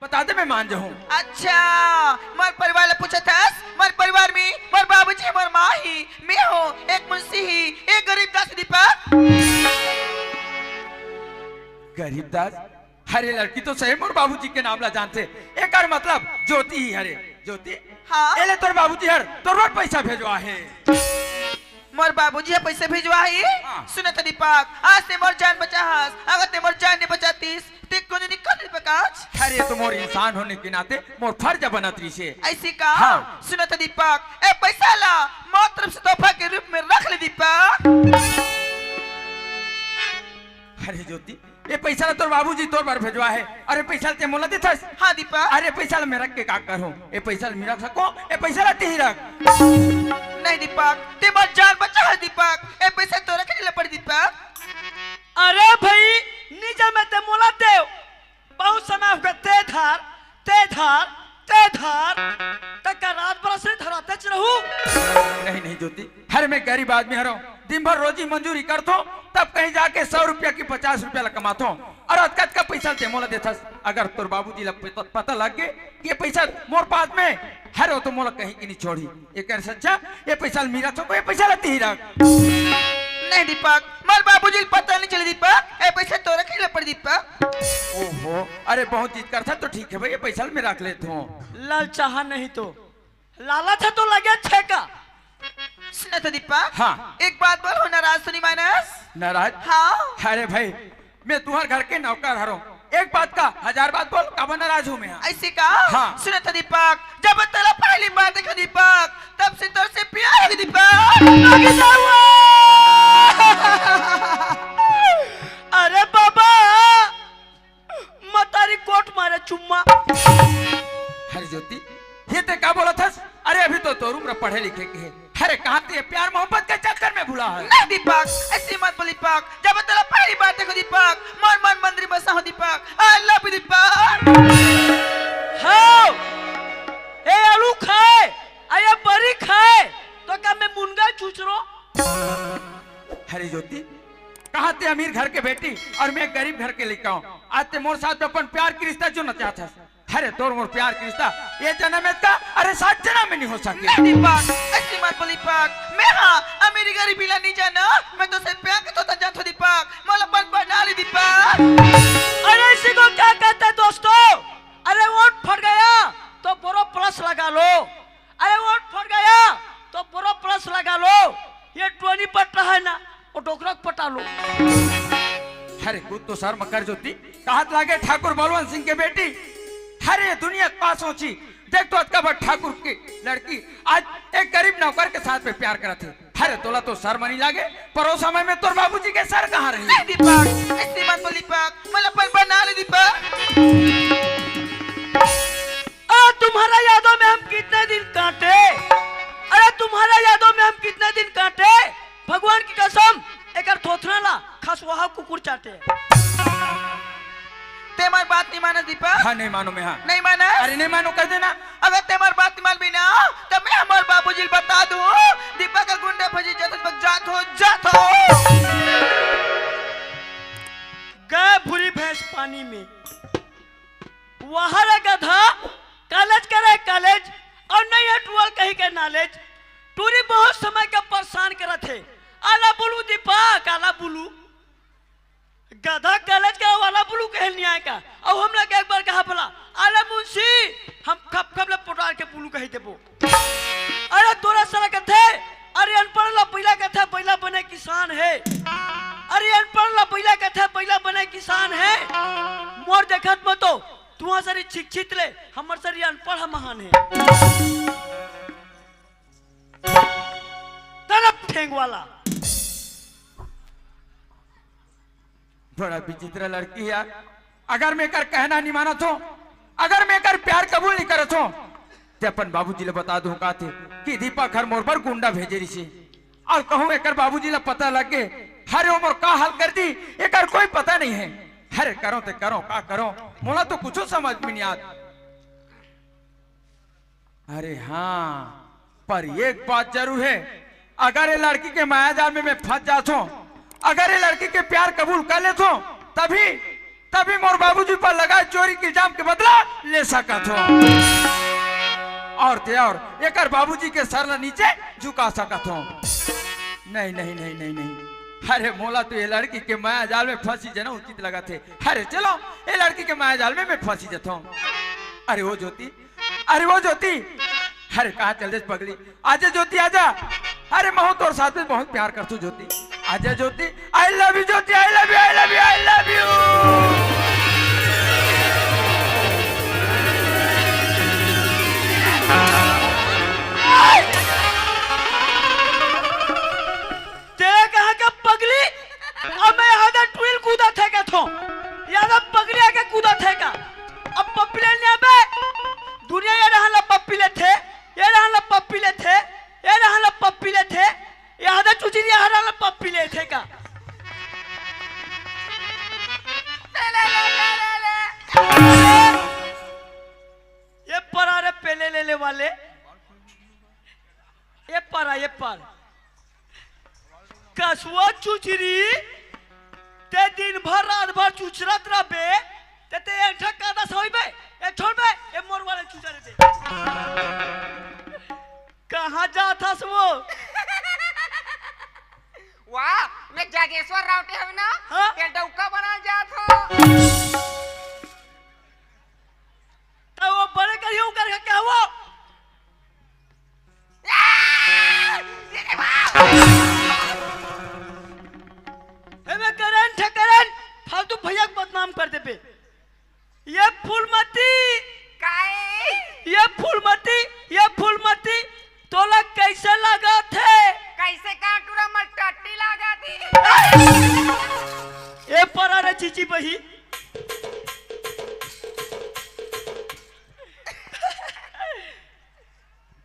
बता दे मैं मान जाऊँ। अच्छा मोर परिवार ले पूछा था। मोर परिवार में मोर बाबूजी मोर माँ ही मैं हूँ एक मुंशी ही एक गरीब दास दीपक। गरीबदास हरे लड़की तो सही मोर बाबूजी के नाम ला जानते एक और मतलब ज्योति ही हरे ज्योति। हाँ एले तोर बाबूजी हर तो रोज पैसा भेजवा है। मोर बाबूजी पैसे भिजवा ही। हाँ। सुने तो दीपक आज से मोर जान बचा हस अगर ते मोर जान नहीं बचातीस ते को नहीं निकल दीपक आज। अरे तो मोर इंसान होने के नाते मोर फर्ज बनतरी से ऐसी का। हाँ। सुनो तो दीपक ए पैसा ला मोर तरफ से तोहफा के रूप में रख ले दीपक। अरे ज्योति ये पैसा ला तोर बाबूजी तोर बार भेजवा है। अरे पैसा ते मोला देथस। हाँ दीपक। अरे पैसा ला मैं रख के का करूं। ये पैसा ला मैं रख सको ये पैसा ला ते ही रख। नहीं दीपक ते मोर जान बचा है दीपक ए पैसा तो रखने ले पड़ दीपक। अरे भाई नीचे में ते मोला देव बहुत समय हो गया ते धार तक रात भर से धराते रहूं। नहीं नहीं ज्योति हर मैं गरीब आदमी हरो दिन भर रोजी मंजूरी करतो तब कहीं जाके 100 रुपया की 50 रुपया ला कमातो और अतकत का पैसा ते मोला देथस। अगर तोर बाबूजी ला पता लग गए कि ये पैसा मोर पास में हर हो तो मोला कहीं की नहीं छोड़ी। ये कर सच्चा ये पैसा मेरा तो ये पैसा लाती ही रख। नहीं दीपक मोर बाबूजी पता नहीं चले दीपक ए पैसा तो रखने ले पड़ दीपक। ओहो अरे बहुत चीज करता तो ठीक है भाई ये पैसा मैं रख लेता हूँ। लाल चाहा नहीं तो लालच है तो लगे छेका। सुना तो दीपक। हाँ। एक बात बोल हो नाराज सुनी मानस। नाराज हाँ। अरे भाई मैं तुम्हारे घर के नौकर हरो एक बात का 1000 बात बोल कब नाराज हूँ मैं। ऐसे का। हाँ। सुना तो दीपक जब तेरा पहली बार देखा दीपक तब से तोर से प्यार हो दीपक। अरे बाबा मतारी कोट मारे चुम्मा। अरे ज्योति ये ते का बोला था। अरे अभी तो तोर उम्र पढ़े लिखे के है। अरे कहाँ ते प्यार मोहब्बत के चक्कर में भूला है। नहीं दीपक ऐसी मत बोल दीपक जब तेरा पहली बार देखो दीपक मन मन मंदिर बसा हो दीपक आई लव यू दीपक। हाँ ए आलू खाए आया बरी खाए तो क्या मैं मुनगा चूच रो। अरे ज्योति कहाँ ते अमीर घर के बेटी और मैं गरीब घर के लड़का हूँ। आज ते मोर साथ अपन प्यार की रिश्ता जो न चाहता। अरे तोर मोर प्यार की रिश्ता ये जन्म में का अरे 7 जन्म में नहीं हो सके। नहीं दीपक ऐसी मत बोल दीपक मैं हाँ मेरी गरीबी ला नहीं जाना मैं तो से प्यार के तो जात हो दीपक मोला बन बना ली दीपक। अरे इसी को क्या कहते हैं दोस्तों। अरे वोट फट गया तो बोरो प्लस लगा लो। अरे वोट फट गया तो बोरो प्लस लगा लो। ये टोनी पट रहा है ना वो डोकरा पटा लो। अरे खुद तो सर मकर ज्योति कहा लागे ठाकुर बलवंत सिंह के बेटी। अरे दुनिया का सोची देख तो अतका ठाकुर की लड़की आज एक गरीब नौकर के साथ में प्यार करते। अरे तोला तो सर मनी लागे पर उस समय में तोर बाबूजी के सर कहाँ रही। नहीं दीपक ऐसी मत बोल दीपक मला बन बना ली दीपक। तुम्हारा यादों में हम कितने दिन काटे। अरे तुम्हारा यादों में हम कितने दिन काटे। भगवान की कसम एक थोथना ला खसवाहा कुकुर चाटे। ते मार बात नहीं माना दीपक। हाँ नहीं मानो मैं। हाँ नहीं माना। अरे नहीं मानो कर देना। अगर ते मार बात नहीं मान भी ना तो मैं हमारे बाबूजी बता दूं दीपक का गुंडे भजी जात हो। गए भूरी भैंस पानी में वहां रे गधा कॉलेज करे कॉलेज और नहीं है टूअल कहीं के नॉलेज। टूरी बहुत समय के परेशान करे थे आला बुलू दीपक आला बुलू गधा कॉलेज का वाला बुलू कह नहीं आएगा और हम लोग एक बार कहा बोला आला मुंशी हम कब ले पोटार के बुलू कही देबो। अरे तोरा सारा कथे अरे अनपढ़ ला पहिला कथा पहिला बने किसान है। अरे अनपढ़ ला पहिला कथा पहिला बने किसान है। मोर देखत मत तो तुहा सारी शिक्षित ले हमर सारी अनपढ़ महान है। तरफ ठेंग वाला बड़ा विचित्र लड़की है। अगर मैं कर कहना नहीं माना तो अगर मैं कर प्यार कबूल नहीं करत हो ते अपन बाबूजी ले बता दूं का थे कि दीपक हर मोर पर गुंडा भेजे रही से और कहूं एकर बाबूजी ले पता लग गए हर उम्र का हाल कर दी एकर कोई पता नहीं है। अरे करो ते करो का करो मोला तो कुछ समझ में नहीं आता। अरे हाँ पर एक बात जरूर है अगर ये लड़की के माया जाल में मैं फंस जाता हूं अगर ये लड़की के प्यार कबूल कर लेता हूं तभी तभी मोर बाबूजी पर लगा चोरी के इल्जाम के बदला ले सकत हो। और एकर बाबूजी के सर न नीचे झुका सकत हो। नहीं नहीं नहीं नहीं नहीं, अरे मोला तो ये लड़की के माया जाल में फंसी जना उचित लगा थे। अरे चलो ये लड़की के माया जाल में मैं फंसी जाता हूँ। अरे वो ज्योति, अरे वो ज्योति, अरे कहाँ चल दे पगली, आजा ज्योति आजा। अरे मैं तोर साथ में बहुत प्यार करता हूँ ज्योति, आजा Jyoti. I love you Jyoti, I love you, I love you, I love you. तेरे कहा का पगली, अब मैं यहाँ ट्विल कूदा थे क्या थो, यहाँ पगली आके कूदा थे का। अब पप्पी ले बे दुनिया ये रहला पप्पी ले थे, ये रहला पप्पी ले थे, ये रहला पप्पी ले थे, यहाँ दा चुची यहाँ रहला पप्पी ले थे का। ये परा रे पहले ले ले वाले, ये परा ये पर कसुआ चुचरी ते दिन भर रात भर चुचरत रबे ते एक ठक्का दस होइबे ए छोड़ बे ए मोर वाले चुचरे दे। कहां जाथस वो? वाह, मैं जागेश्वर रावटे हूं ना, हाँ? ये डौका बना जात हो। तो वो बड़े करियो कर क्या वो? मैं करण फालतू भैया को बदनाम कर दे पे। ये फूलमती काहे? ये फूलमती तोला कैसे लगा थे? कैसे काटूरा मर टट्टी लगा दी। ए परा रे चीची बही,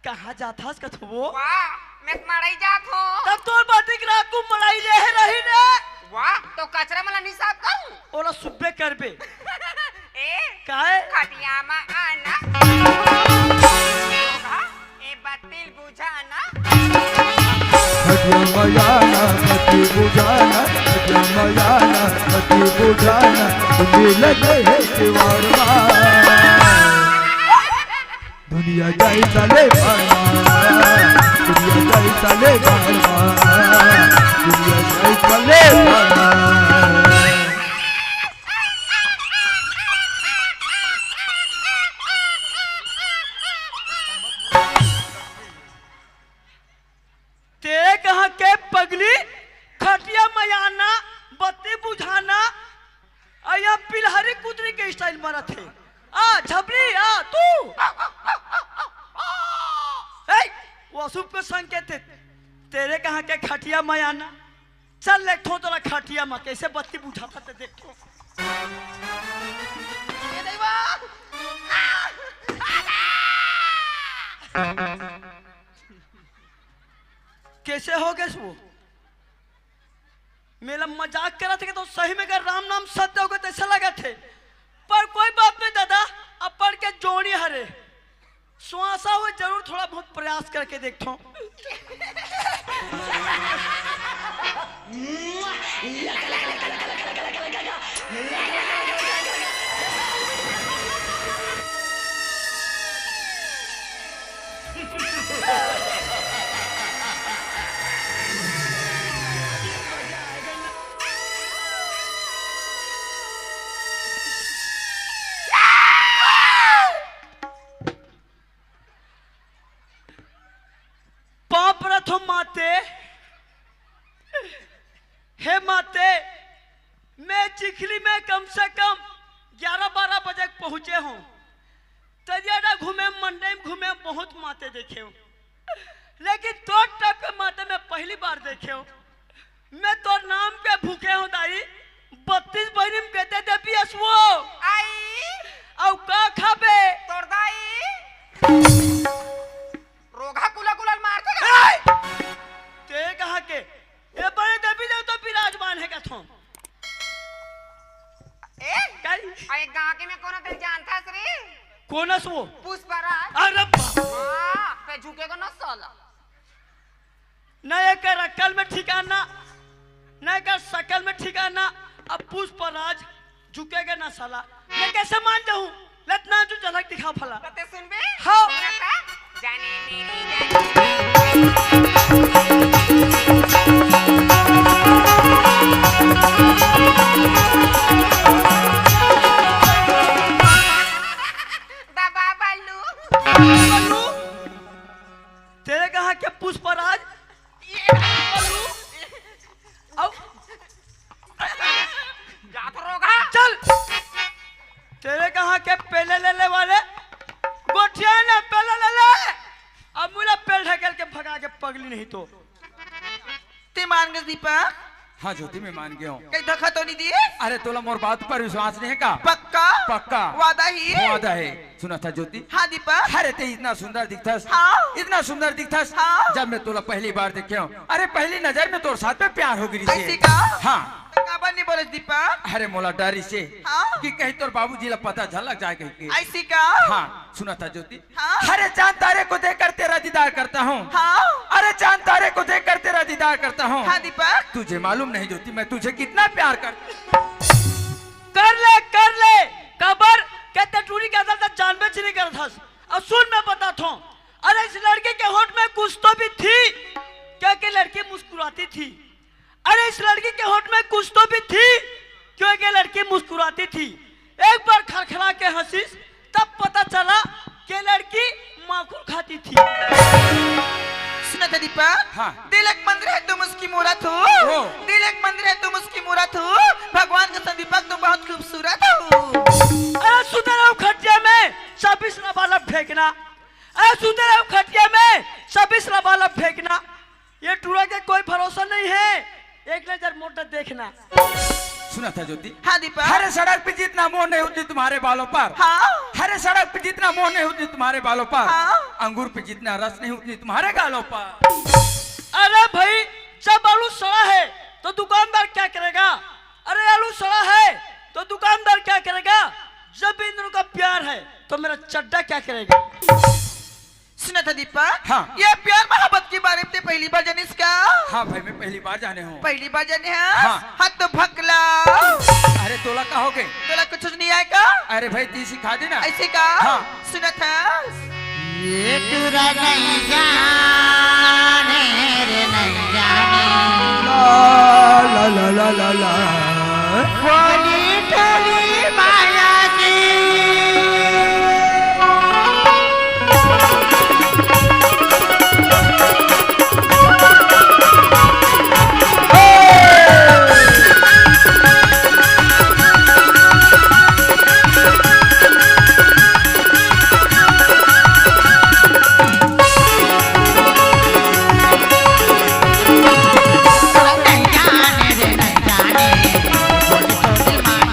कहाँ जाथास कथो वो? वाह, मैं मड़ई जात हो। तब तोर बातिक रात को मड़ाई ले रही ने। वाह, तो कचरा मला निसाब करूं? ओला सुबे करबे। ए काहे? खटिया मा आना, ए बत्तिल बुझाना। खटिया मयाना मती बुझाना, खटिया मयाना मती बुझाना, तुम्हें लगे है दीवार दुनिया जाई चले दुनिया जाई चले दुनिया जाई चले तेरे कहाँ के पगली खटिया मयाना बत्ती बुझाना या पिलहरी कुतरी के स्टाइल मारा थे। आ झबरी आ तू वो अशुभ के संकेत है। तेरे कहाँ के खटिया मयाना, चल देखो तोरा खटिया में कैसे बत्ती बुझाता थे देखो। ये देवा। कैसे हो गए वो? मेरा मजाक करा थे तो सही में अगर राम नाम सत्य हो गए तो ऐसा लगा थे, पर कोई बात नहीं दादा, अपन के जोड़ी हरे सुहासा हुए जरूर थोड़ा बहुत प्रयास करके देखता हूँ। माते, हे माते, मैं चिखली में कम से कम 11-12 बजे पहुंचे हूँ। तजियाडा घूमे, मंडई में घूमे, बहुत माते देखे हूँ, लेकिन तो टाइप के माते मैं पहली बार देखे हूँ। मैं तो नाम पे भूखे हूँ दाई, 32 बहनी में कहते दे पियस वो आई औ का खाबे तोड़ दाई रोगा कुला कुला मारते का। ते कहा के ये बड़े देवी देव तो विराजमान है कथों। ए काई अरे गांव के में कोनो तेरे जानता रे? कोनस वो? पुष्पराज। अरे बाप, हां पे झुके को न साला। न एक अक्ल में ठिकाना, न एक शकल में ठिकाना। अब पुष्पराज झुकेगा ना साला। मैं कैसे मान जाऊं? लतना जो झलक दिखा फला। कते सुनबे? हाँ। सुनता? जाने मेरी जाने। दबा बल्लू। बल्लू, तेरे कहा के पुष्पराज बल्लू अब जा तो रोगा। चल तेरे कहा के पहले ले ले वाले गोठिया ने पहले ले ले। अब मुझे पेल ढकेल के भगा के पगली नहीं तो ते मान गए दीपक हाँ ज्योति मैं मान गया हूँ। कहीं धक्का तो नहीं दिए? अरे तोला मोर बात पर विश्वास नहीं है का? पक्का पक्का वादा ही वादा है। सुना था ज्योति? हाँ दीपक अरे ते इतना सुंदर दिखथस, हाँ। इतना सुंदर दिखथस। हाँ। जब मैं तोला पहली बार देखे हूँ, अरे पहली नजर में तोर साथ में प्यार हो गई ऐसी का? हाँ। तो काबर नहीं बोले दीपक? अरे मोला डर से हाँ। कि कहीं तोर बाबूजी ला पता झलक जाए कहीं के। ऐसी का? हाँ सुना था ज्योति? हाँ। अरे चांद तारे को देखकर तेरा दीदार करता हूँ। हाँ अरे चांद तारे को देखकर तेरा दीदार करता हूँ। हाँ दीपक तुझे मालूम नहीं ज्योति मैं तुझे कितना प्यार करता कर ले कबर कहते टूरी के अंदर तक जानबे नहीं कर था। अब सुन मैं बताता हूँ। अरे इस लड़के के होठ में कुछ तो भी थी क्या कि लड़की मुस्कुराती थी। अरे इस लड़की के होठ में कुछ तो भी थी क्योंकि लड़की मुस्कुराती थी। एक बार खड़खड़ा के हंसी तब पता चला कि लड़की माखून खाती थी। सुना था दीपक? हाँ। दिल एक मंदिर है तुम उसकी मूरत हो। ओ। दिल एक मंदिर है तुम उसकी मूरत हो। भगवान का सन दीपक तुम बहुत खूबसूरत हो। अरे सुधर रहो खटिया में 26 लबालब फेंकना। अरे सुधर रहो खटिया में 26 लबालब फेंकना। ये टूरा के कोई भरोसा नहीं है। एक नजर मोटा देखना। सुना था ज्योति? हाँ दीपक हरे सड़क पे जितना मोह नहीं होती तुम्हारे बालों पर। हाँ हरे सड़क पे जितना मोह नहीं होती तुम्हारे बालों पर। हाँ। अंगूर पे जितना रस नहीं होती तुम्हारे गालों पर। अरे भाई जब आलू सड़ा है तो दुकानदार क्या करेगा? अरे आलू सड़ा है तो दुकानदार क्या करेगा? जब इन दोनों का प्यार है तो मेरा चड्डा क्या करेगा? सुना था दीपक? हाँ। ये प्यार मोहब्बत के बारे में ते पहली बार जाने इसका? हाँ भाई मैं पहली बार जाने हूँ। पहली बार जाने हैं? हाँ। हाँ तो भकला अरे तोला कहोगे? तोला कुछ नहीं आएगा? अरे भाई ती सिखा देना। ऐसे का? हाँ। सुना था? ये तुरा नहीं जाने रे नहीं जाने La la la la la la. बोली टोली माया की नहीं जाने रे नहीं जाने बोली टोली माया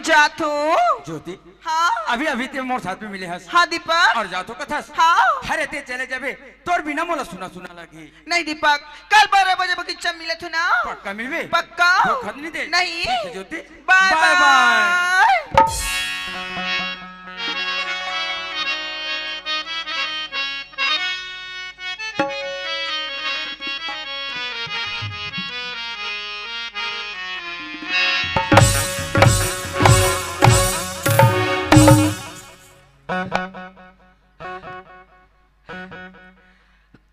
जात हूँ। ज्योति हाँ अभी अभी ते मोर साथ में मिले हस हाँ दीपक। और जातो कथस हाँ हरे ते चले जाबे तोर बिना मोला सुना सुना लगी। नहीं दीपक, कल 12 बजे बगीचा मिले थे ना। पक्का मिलबे? पक्का। धोखा नहीं दे? नहीं। ठीक है ज्योति, बाय बाय बाय।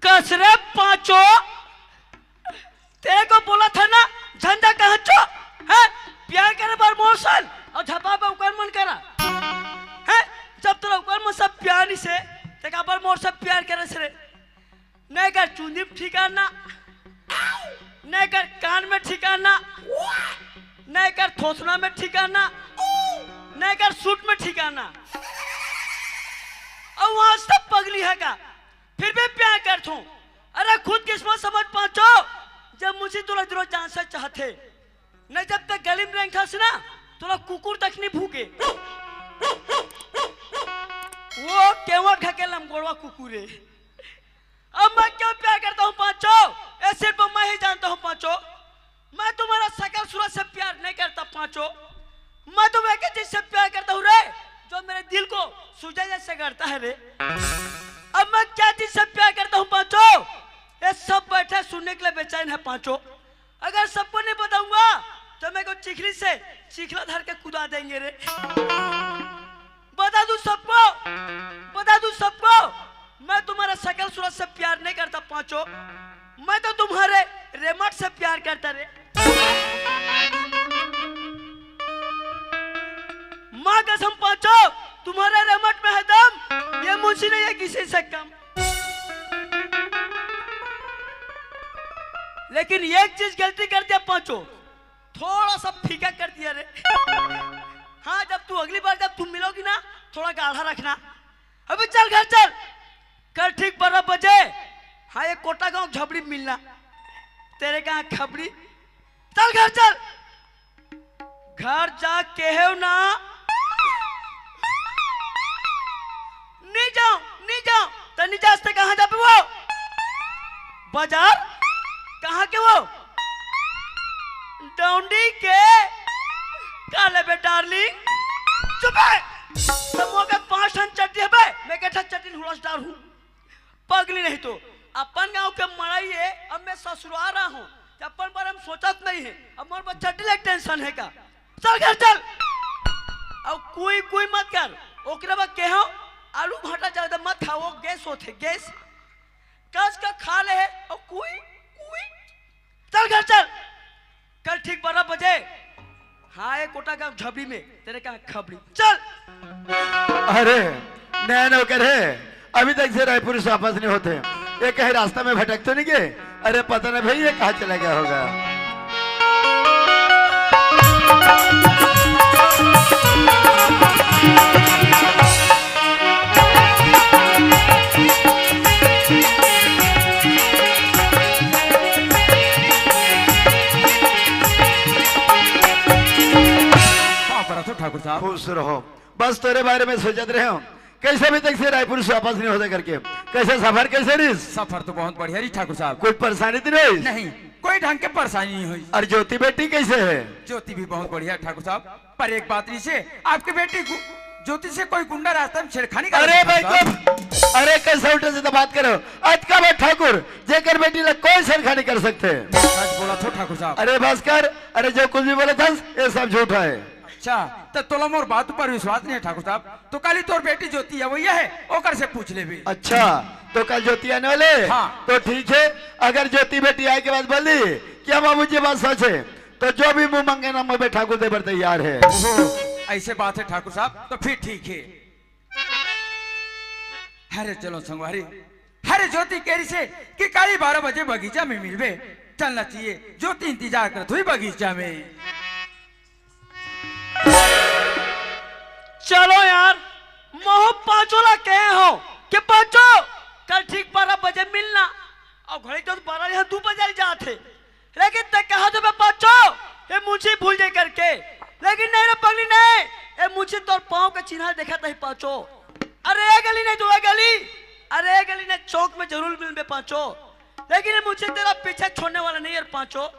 कसरे पांचों, तेरे को बोला था ना झंडा कहाँ चो है, प्यार करे बार मोशन और झपा पे उकर मन करा है। जब तेरा उकर मन सब प्यार नहीं से ते का बार मोर सब प्यार करे से नहीं कर चुंदी में ठिकाना, नहीं कर कान में ठिकाना, नहीं कर थोसना में ठिकाना, नहीं कर सूट में ठिकाना, और वहां सब पगली है का फिर भी प्यार करता हूँ। अरे खुद किस्मत समझ पाचो, जब मुझे तुला दिलो जान से चाहते न, जब तक गली में रंग से ना तुला कुकुर तक नहीं भूखे, वो केवट खके लमगोड़वा कुकुरे। अब मैं क्यों प्यार करता हूँ पांचो, ये सिर्फ मैं ही जानता हूँ पांचो। मैं तुम्हारा सकल सूरत से प्यार नहीं करता पांचो, मैं तुम्हें एक चीज से प्यार करता हूँ रे, जो मेरे दिल को सूझे जैसे करता है रे। अब मैं क्या चीज से प्यार करता हूँ पांचो, ये सब बैठे सुनने के लिए बेचैन है पांचो। अगर सबको नहीं बताऊंगा तो मेरे को चिखली से चिखला धर के कुदा देंगे रे। बता दूं सबको, बता दूं सबको, मैं तुम्हारा सकल सूरत से प्यार नहीं करता पांचो, मैं तो तुम्हारे रेमट से प्यार करता रे। माँ कसम पांचो, तुम्हारे रेमट में है दम, ये मुझसे नहीं है किसी से कम। लेकिन एक चीज गलती कर दिया पांचो, थोड़ा सा फीका कर दिया रे। हाँ जब तू अगली बार जब तुम मिलोगी ना थोड़ा गाढ़ा रखना। अभी चल घर चल, कल ठीक 12 बजे हाँ ये कोटा गांव झबड़ी मिलना, तेरे कहाँ खबड़ी। चल घर चल, घर जा के ना नहीं जाओ तो निजास्ते कहाँ जा पे वो बाजार, कहाँ के वो डोंडी के काले बे डार्लिंग। चुप है, समूह के 5 टन चट्टी है बे, मैं कहता चट्टी हुलसदार हूँ, पगली नहीं तो। अपन गांव के मड़ाई है, अब मैं ससुराल रहा हूँ, अपन पर हम सोचत नहीं है, अब मोर पर चट्टी लग टेंशन है का। चल घर चल, अब कोई मत कर, ओकरे बाद कहो आलू भाटा ज्यादा मत खाओ, गैस होते गैस कस का खा ले है। और कोई चल घर चल, कल ठीक 12 बजे हाँ ये कोटा गांव झबड़ी में, तेरे कहाँ खबड़ी। चल अरे नैनो करे, अभी तक से रायपुर से वापस नहीं होते, ये कहीं रास्ता में भटक तो नहीं गए? अरे पता नहीं भाई ये कहाँ चला गया होगा। ठाकुर साहब खुश रहो, बस तेरे बारे में सोचते रहे हो, कैसे अभी तक से रायपुर से वापस नहीं होता करके, कैसे सफर कैसे रही? सफर तो बहुत बढ़िया रही ठाकुर साहब, कोई परेशानी तो नहीं? नहीं कोई ढंग के परेशानी नहीं हुई। और ज्योति बेटी कैसे है? ज्योति भी बहुत बढ़िया ठाकुर साहब, पर एक बात नहीं से आपकी बेटी ज्योति से कोई गुंडा रास्ते में छेड़खानी कर। अरे भाई अरे कैसे उल्टे से तो बात करो, आज का बात ठाकुर जेकर बेटी लग कोई छेड़खानी कर सकते? सच बोला था ठाकुर साहब। अरे भास्कर, अरे जो कुछ भी बोले था ये सब झूठा है। अच्छा तो तोला मोर बात पर विश्वास नहीं है ठाकुर साहब, तो कल तोर बेटी ज्योति है वही है, ओकर से पूछ ले भी। अच्छा तो कल ज्योति आने वाले? हाँ। तो ठीक है, अगर ज्योति बेटी आए के बाद बोली क्या बाबूजी बात सच है, तो जो भी मुंह मांगे ना मैं ठाकुर देवर तैयार है। ऐसे बात है ठाकुर साहब, तो फिर ठीक है। अरे चलो संगवारी, अरे ज्योति कह रही से कि कल 12 बजे बगीचा में मिलबे, चलना चाहिए। ज्योति इंतजार कर हुई बगीचा में। चलो यार, मोह पांचोला कहे हो कि पांचो कल ठीक 12 बजे मिलना, और घड़ी तो 12 यहाँ 2 बजे जाते, लेकिन तक कहा तो मैं पांचो ये मुझे भूल जाए करके लेकिन नहीं रे पगली नहीं, ए मुझे तोर पाँव का चिन्ह देखा था ही पाँचो। अरे ए गली नहीं तो ए गली, अरे ए गली ने चौक में जरूर मिल में पाँचो, लेकिन ये मुझे तेरा पीछे छोड़ने वाला नहीं यार पाँचो।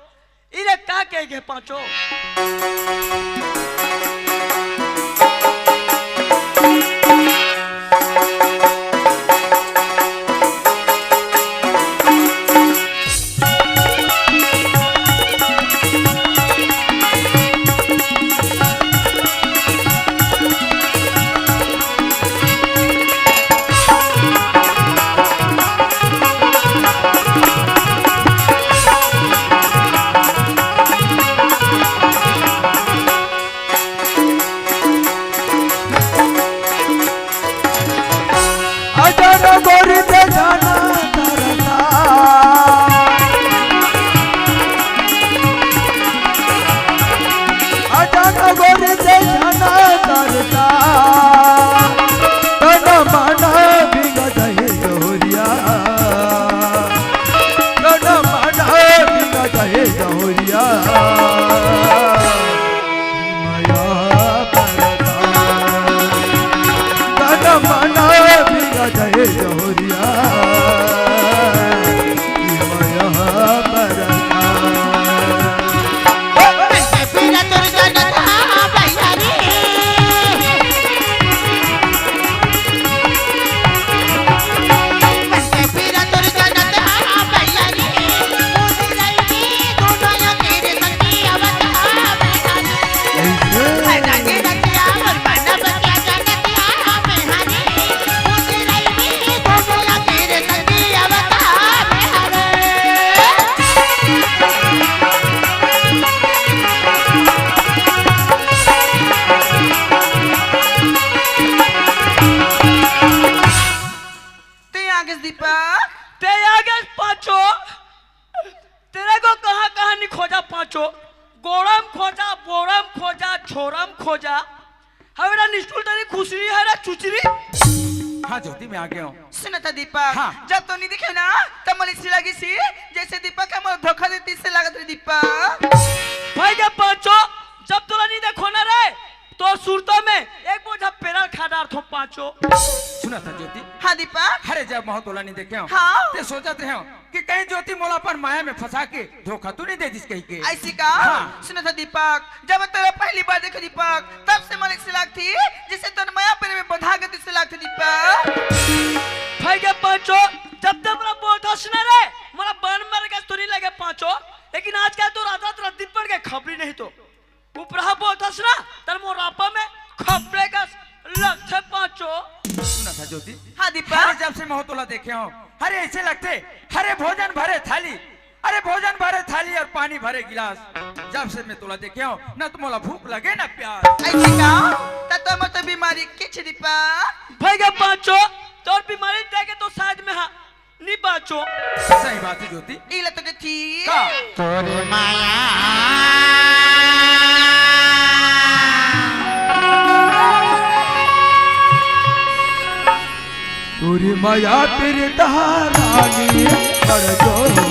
इन्हें क्या कहेंगे पाँचो? हाँ ज्योति मैं आ गया हूँ। सुना था दीपक, हाँ। जब तो नहीं दिखे ना तब मुझे ऐसी लगी सी जैसे दीपक का मुझे धोखा देती से लगा था दीपक। भाई जब पाँचो जब तोला नहीं देखो ना रे तो सुरता में एक बोझा पेरा खा डार थो पाँचो। सुना था ज्योति? हाँ दीपक। अरे जब महो तोला नहीं देखे हो हाँ। ते सोचते हो कि कहीं ज्योति मोला पर माया में फंसा के धोखा तू नहीं दे जिस कहीं के। ऐसी का? हाँ। सुना था दीपक, जब मैं तेरा पहली बार देखा दीपक तब से मन ऐसी लग थी जिसे तो माया पर में बंधा गति से लग थी दीपक। भाई जब पाँचो जब तक मेरा बोलता सुना रे मेरा बन मर गया तो नहीं लगे पाँचो, लेकिन आज क्या तो रात रात दिन पड़ गए खबरी नहीं तो ऊपर बोलता सुना तर मोरापा में खबरे का लगते पाँचो। सुना था ज्योति? हाँ दीपक। अरे जब से महो तोला देखे हो अरे ऐसे लगते अरे भोजन भरे थाली, अरे भोजन भरे थाली और पानी भरे गिलास। जब से मैं तोला देखे हो ना तो मोला भूख लगे ना प्यास। ऐसी का? तब तो बीमारी किच दीपक। भाई जब पाँचो तो बीमारी देखे तो शायद में हाँ नहीं पाँचो। सही बात है ज्योति। इला तो थी का? तोर माया तोरी माया तेरे दहानी कर जो